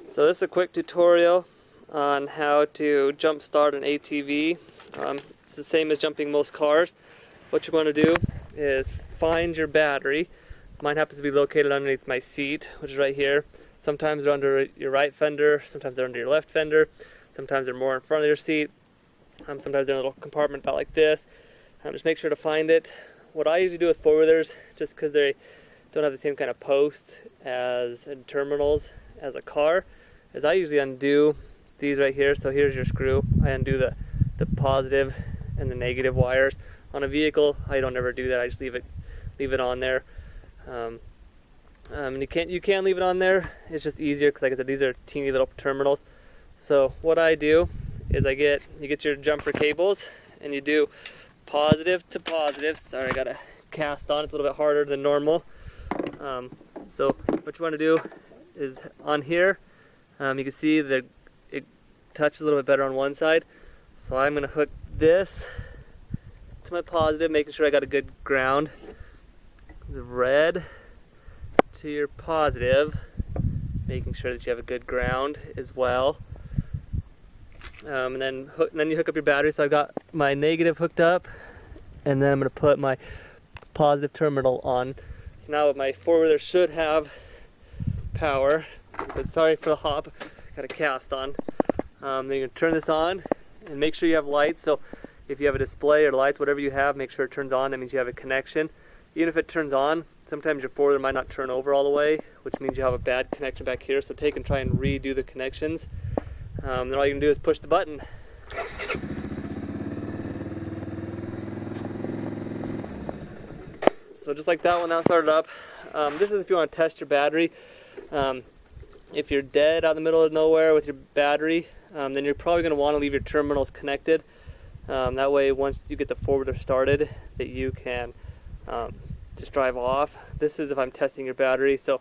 So this is a quick tutorial on how to jump start an ATV. It's the same as jumping most cars. What you want to do is find your battery. Mine happens to be located underneath my seat, which is right here. Sometimes they're under your right fender, sometimes they're under your left fender, sometimes they're more in front of your seat, sometimes they're in a little compartment about like this. Just make sure to find it. What I usually do with four-wheelers, just because they don't have the same kind of posts and terminals as a car, is I usually undo these right here. So here's your screw. I undo the positive and the negative wires. On a vehicle, I don't ever do that. I just leave it on there. And you can leave it on there. It's just easier because, like I said, these are teeny little terminals. So what I do is you get your jumper cables and you do positive to positive. Sorry, I got a cast on. It's a little bit harder than normal. So what you want to do is on here, you can see that it touches a little bit better on one side. So I'm going to hook this to my positive, making sure I got a good ground. The red to your positive, making sure that you have a good ground as well. And then you hook up your battery. So I've got my negative hooked up, and then I'm going to put my positive terminal on. So now my four-wheeler should have power. So sorry for the hop, got a cast on. Then you're going to turn this on and make sure you have lights. So if you have a display or lights, whatever you have, make sure it turns on. That means you have a connection. Even if it turns on, sometimes your four-wheeler might not turn over all the way, which means you have a bad connection back here. So take and try and redo the connections. Then all you can do is push the button. So just like that one, now started up. This is if you want to test your battery. If you're dead out in the middle of nowhere with your battery, then you're probably going to want to leave your terminals connected. That way, once you get the four-wheeler started, that you can just drive off. This is if I'm testing your battery, so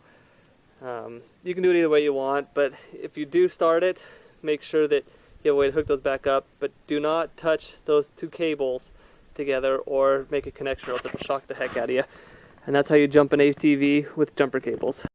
you can do it either way you want. But if you do start it, make sure that you have a way to hook those back up. But do not touch those two cables together or make a connection, or else it'll shock the heck out of you. And that's how you jump an ATV with jumper cables.